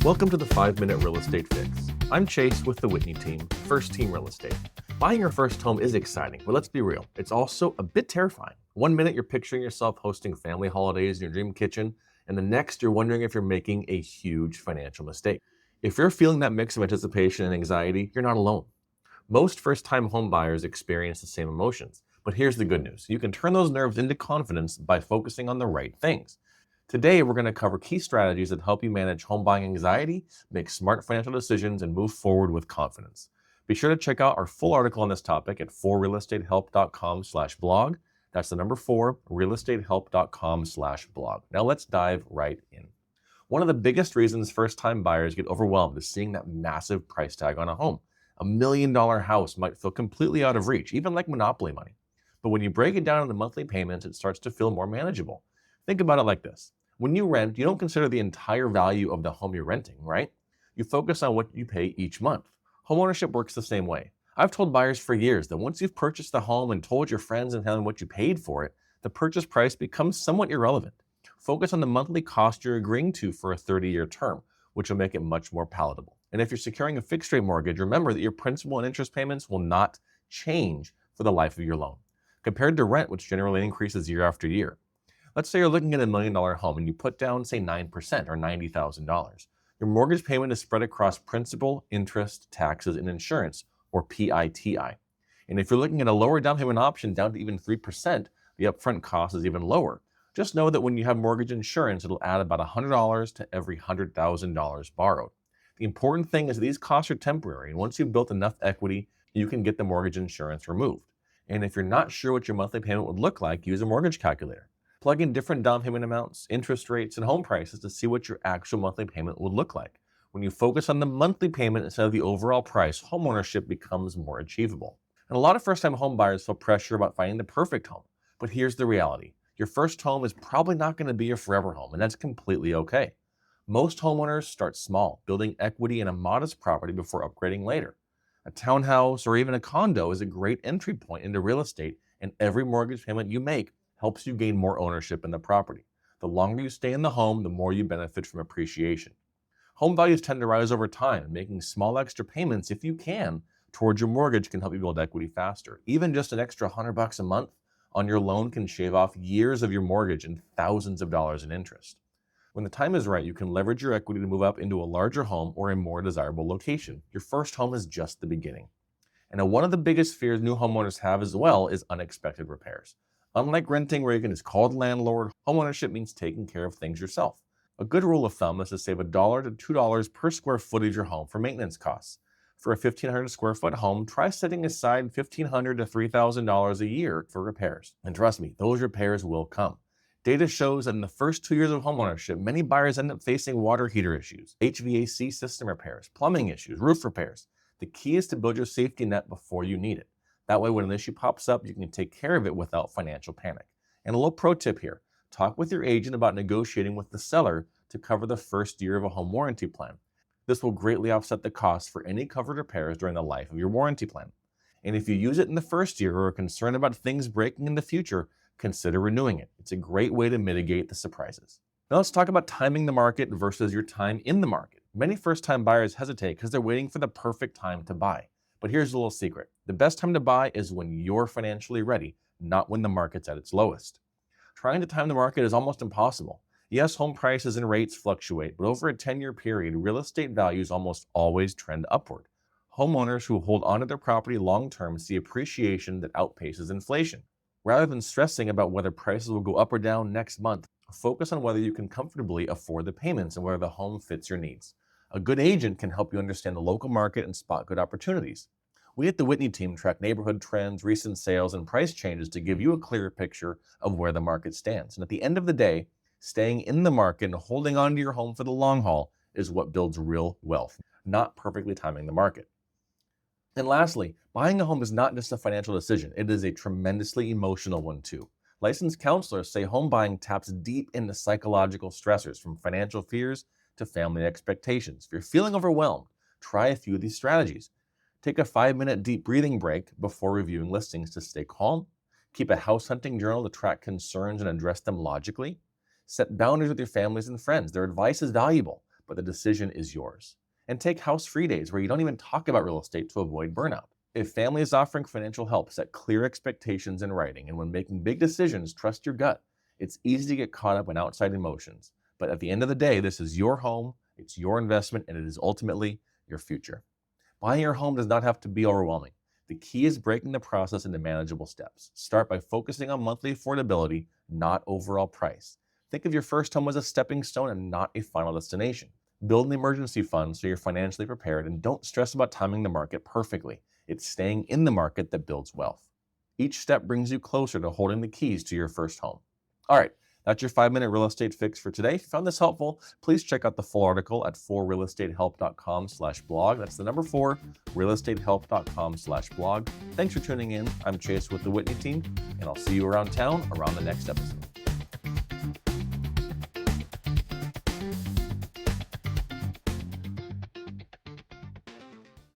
Welcome to the 5-Minute Real Estate Fix. I'm Chase with the Whitney team, First Team Real Estate. Buying your first home is exciting, but let's be real, it's also a bit terrifying. One minute you're picturing yourself hosting family holidays in your dream kitchen, and the next you're wondering if you're making a huge financial mistake. If you're feeling that mix of anticipation and anxiety, you're not alone. Most first-time home buyers experience the same emotions, but here's the good news. You can turn those nerves into confidence by focusing on the right things. Today, we're going to cover key strategies that help you manage home buying anxiety, make smart financial decisions, and move forward with confidence. Be sure to check out our full article on this topic at 4realestatehelp.com/blog. That's the number 4, realestatehelp.com/blog. Now let's dive right in. One of the biggest reasons first-time buyers get overwhelmed is seeing that massive price tag on a home. $1 million house might feel completely out of reach, even like monopoly money. But when you break it down into monthly payments, it starts to feel more manageable. Think about it like this. When you rent, you don't consider the entire value of the home you're renting, right? You focus on what you pay each month. Homeownership works the same way. I've told buyers for years that once you've purchased the home and told your friends and family what you paid for it, the purchase price becomes somewhat irrelevant. Focus on the monthly cost you're agreeing to for a 30-year term, which will make it much more palatable. And if you're securing a fixed-rate mortgage, remember that your principal and interest payments will not change for the life of your loan, compared to rent, which generally increases year after year. Let's say you're looking at $1 million home and you put down, say, 9% or $90,000. Your mortgage payment is spread across principal, interest, taxes, and insurance, or PITI. And if you're looking at a lower down payment option down to even 3%, the upfront cost is even lower. Just know that when you have mortgage insurance, it'll add about $100 to every $100,000 borrowed. The important thing is that these costs are temporary, and once you've built enough equity, you can get the mortgage insurance removed. And if you're not sure what your monthly payment would look like, use a mortgage calculator. Plug in different down payment amounts, interest rates, and home prices to see what your actual monthly payment would look like. When you focus on the monthly payment instead of the overall price, homeownership becomes more achievable. And a lot of first-time home buyers feel pressure about finding the perfect home. But here's the reality. Your first home is probably not going to be your forever home, and that's completely okay. Most homeowners start small, building equity in a modest property before upgrading later. A townhouse or even a condo is a great entry point into real estate, and every mortgage payment you make helps you gain more ownership in the property. The longer you stay in the home, the more you benefit from appreciation. Home values tend to rise over time, and making small extra payments, if you can, towards your mortgage can help you build equity faster. Even just an extra $100 a month on your loan can shave off years of your mortgage and thousands of dollars in interest. When the time is right, you can leverage your equity to move up into a larger home or a more desirable location. Your first home is just the beginning. And one of the biggest fears new homeowners have as well is unexpected repairs. Unlike renting where you can just call the landlord, homeownership means taking care of things yourself. A good rule of thumb is to save $1 to $2 per square foot of your home for maintenance costs. For a 1,500 square foot home, try setting aside $1,500 to $3,000 a year for repairs. And trust me, those repairs will come. Data shows that in the first 2 years of homeownership, many buyers end up facing water heater issues, HVAC system repairs, plumbing issues, roof repairs. The key is to build your safety net before you need it. That way, when an issue pops up, you can take care of it without financial panic. And a little pro tip here, talk with your agent about negotiating with the seller to cover the first year of a home warranty plan. This will greatly offset the cost for any covered repairs during the life of your warranty plan. And if you use it in the first year or are concerned about things breaking in the future, consider renewing it. It's a great way to mitigate the surprises. Now let's talk about timing the market versus your time in the market. Many first-time buyers hesitate because they're waiting for the perfect time to buy. But here's a little secret. The best time to buy is when you're financially ready, not when the market's at its lowest. Trying to time the market is almost impossible. Yes, home prices and rates fluctuate, but over a 10-year period, real estate values almost always trend upward. Homeowners who hold onto their property long-term see appreciation that outpaces inflation. Rather than stressing about whether prices will go up or down next month, focus on whether you can comfortably afford the payments and whether the home fits your needs. A good agent can help you understand the local market and spot good opportunities. We at the Whitney team track neighborhood trends, recent sales, and price changes to give you a clearer picture of where the market stands. And at the end of the day, staying in the market and holding on to your home for the long haul is what builds real wealth, not perfectly timing the market. And lastly, buying a home is not just a financial decision. It is a tremendously emotional one too. Licensed counselors say home buying taps deep into psychological stressors, from financial fears to family expectations. If you're feeling overwhelmed, try a few of these strategies. Take a 5-minute deep breathing break before reviewing listings to stay calm. Keep a house hunting journal to track concerns and address them logically. Set boundaries with your families and friends. Their advice is valuable, but the decision is yours. And take house-free days where you don't even talk about real estate to avoid burnout. If family is offering financial help, set clear expectations in writing, and when making big decisions, trust your gut. It's easy to get caught up in outside emotions, but at the end of the day, this is your home, it's your investment, and it is ultimately your future. Buying your home does not have to be overwhelming. The key is breaking the process into manageable steps. Start by focusing on monthly affordability, not overall price. Think of your first home as a stepping stone and not a final destination. Build an emergency fund so you're financially prepared, and don't stress about timing the market perfectly. It's staying in the market that builds wealth. Each step brings you closer to holding the keys to your first home. All right, that's your 5-minute real estate fix for today. If you found this helpful, please check out the full article at 4realestatehelp.com/blog. That's the number 4, realestatehelp.com/blog. Thanks for tuning in. I'm Chase with the Whitney team, and I'll see you around town around the next episode.